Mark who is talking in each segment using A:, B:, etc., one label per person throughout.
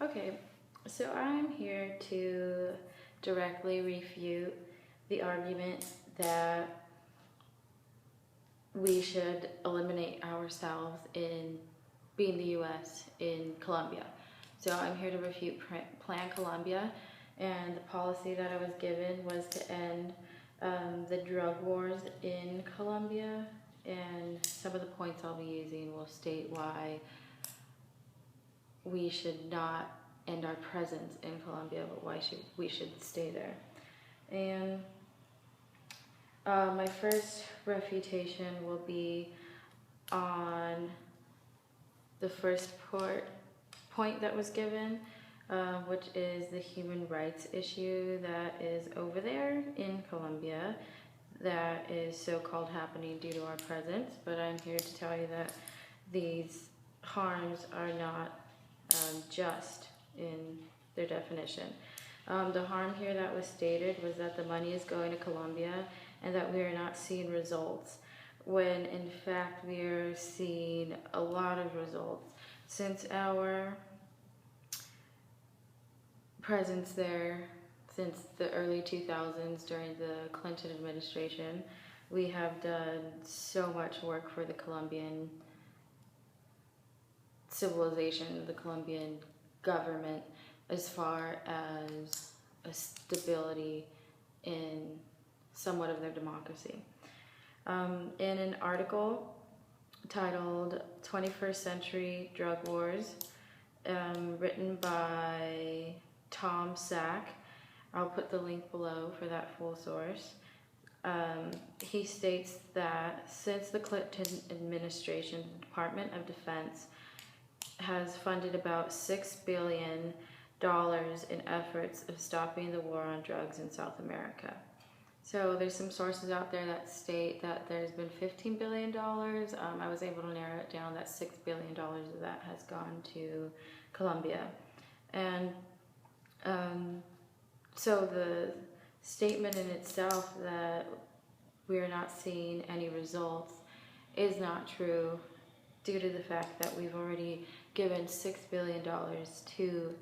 A: Okay, so I'm here to directly refute the argument that we should eliminate ourselves in being the US in Colombia. So I'm here to refute Plan Colombia, and the policy that I was given was to end the drug wars in Colombia, and some of the points I'll be using will state why we should not end our presence in Colombia, but why we should stay there. And my first refutation will be on the first point that was given, which is the human rights issue that is over there in Colombia that is so-called happening due to our presence. But I'm here to tell you that these harms are not just in their definition. The harm here that was stated was that the money is going to Colombia and that we are not seeing results, when in fact we are seeing a lot of results. Since our presence there, since the early 2000s during the Clinton administration, we have done so much work for the Colombian civilization, the Colombian government, as far as a stability in somewhat of their democracy. In an article titled 21st Century Drug Wars, written by Tom Sack, I'll put the link below for that full source. He states that since the Clinton administration, the Department of Defense has funded about $6 billion in efforts of stopping the war on drugs in South America. So there's some sources out there that state that there's been $15 billion. I was able to narrow it down that $6 billion of that has gone to Colombia. And so the statement in itself that we are not seeing any results is not true, due to the fact that we've already given $6 billion to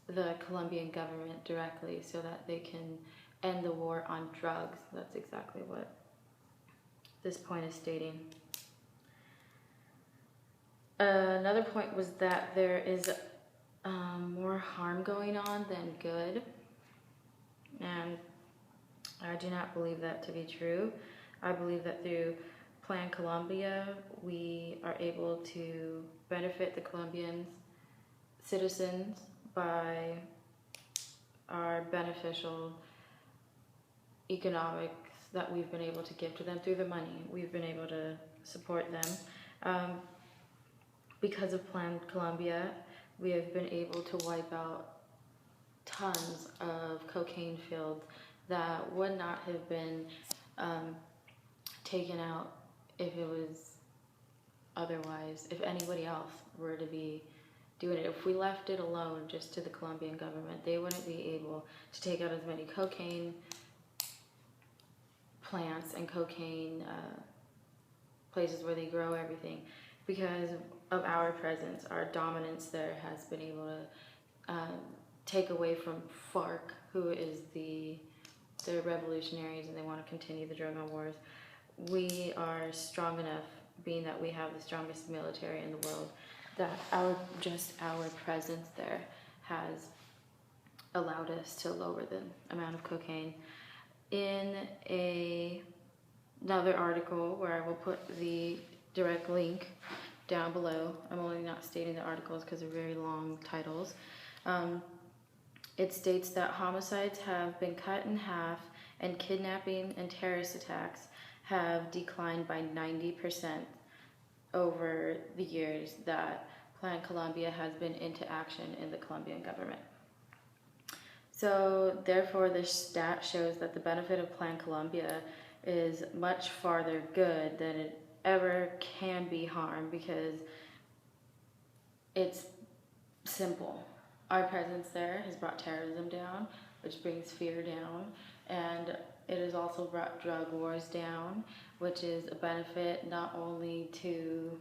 A: the Colombian government directly so that they can end the war on drugs. That's exactly what this point is stating. Another point was that there is more harm going on than good, and I do not believe that to be true. I believe that through Plan Colombia, we are able to benefit the Colombian citizens by our beneficial economics that we've been able to give to them through the money. We've been able to support them. Because of Plan Colombia, we have been able to wipe out tons of cocaine fields that would not have been taken out if it was otherwise, if anybody else were to be doing it. If we left it alone just to the Colombian government, they wouldn't be able to take out as many cocaine plants and cocaine places where they grow everything. Because of our presence, our dominance there has been able to take away from FARC, who is they're revolutionaries and they want to continue the drug wars. We are strong enough, being that we have the strongest military in the world, that our presence there has allowed us to lower the amount of cocaine. In another article, where I will put the direct link down below, I'm only not stating the articles because they're very long titles, it states that homicides have been cut in half and kidnapping and terrorist attacks have declined by 90% over the years that Plan Colombia has been into action in the Colombian government. So therefore, this stat shows that the benefit of Plan Colombia is much farther good than it ever can be harm, because it's simple. Our presence there has brought terrorism down, which brings fear down, and it has also brought drug wars down, which is a benefit not only to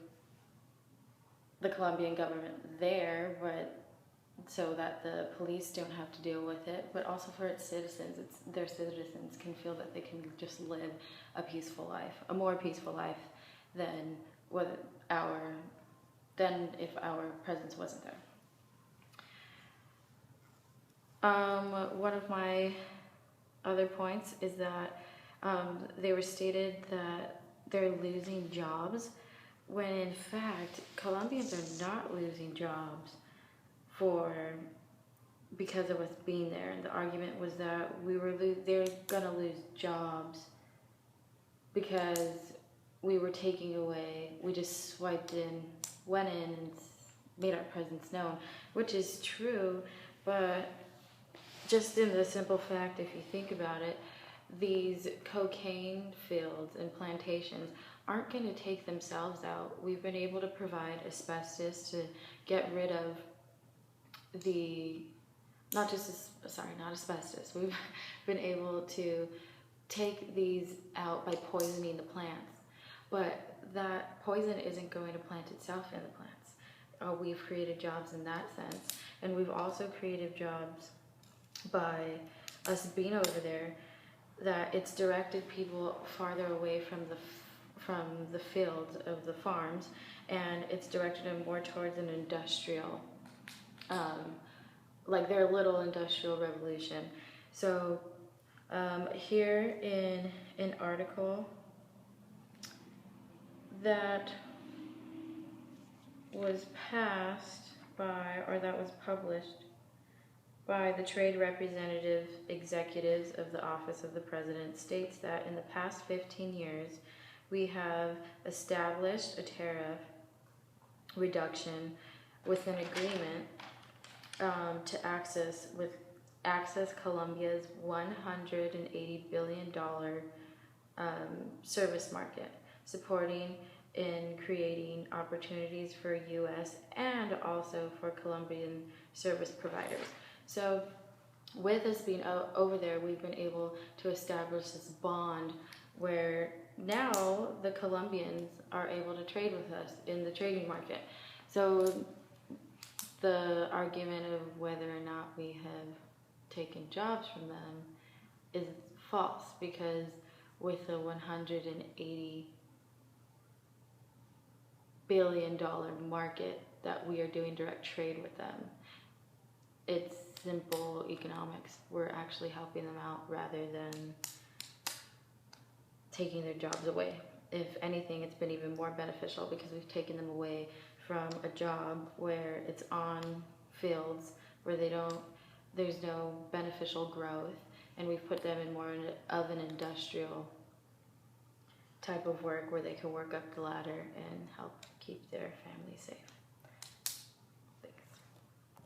A: the Colombian government there, but so that the police don't have to deal with it, but also for its citizens. Their citizens can feel that they can just live a peaceful life, a more peaceful life than if our presence wasn't there. One of my other points is that they were stated that they're losing jobs, when in fact Colombians are not losing jobs because of us being there. And the argument was that they're gonna lose jobs because we were taking away. We just swiped in, went in, and made our presence known, which is true, but just in the simple fact, if you think about it, these cocaine fields and plantations aren't going to take themselves out. We've been able to provide asbestos to get rid of not asbestos. We've been able to take these out by poisoning the plants. But that poison isn't going to plant itself in the plants. We've created jobs in that sense. And we've also created jobs by us being over there, that it's directed people farther away from the fields of the farms, and it's directed them more towards an industrial, like their little industrial revolution. So here in an article that was published by the trade representative executives of the Office of the President, states that in the past 15 years, we have established a tariff reduction with an agreement to access Colombia's $180 billion service market, supporting in creating opportunities for U.S. and also for Colombian service providers. So with us being over there, we've been able to establish this bond where now the Colombians are able to trade with us in the trading market. So the argument of whether or not we have taken jobs from them is false, because with a $180 billion market that we are doing direct trade with them, it's simple economics. We're actually helping them out rather than taking their jobs away. If anything, it's been even more beneficial because we've taken them away from a job where it's on fields where there's no beneficial growth, and we've put them in more of an industrial type of work where they can work up the ladder and help keep their family safe.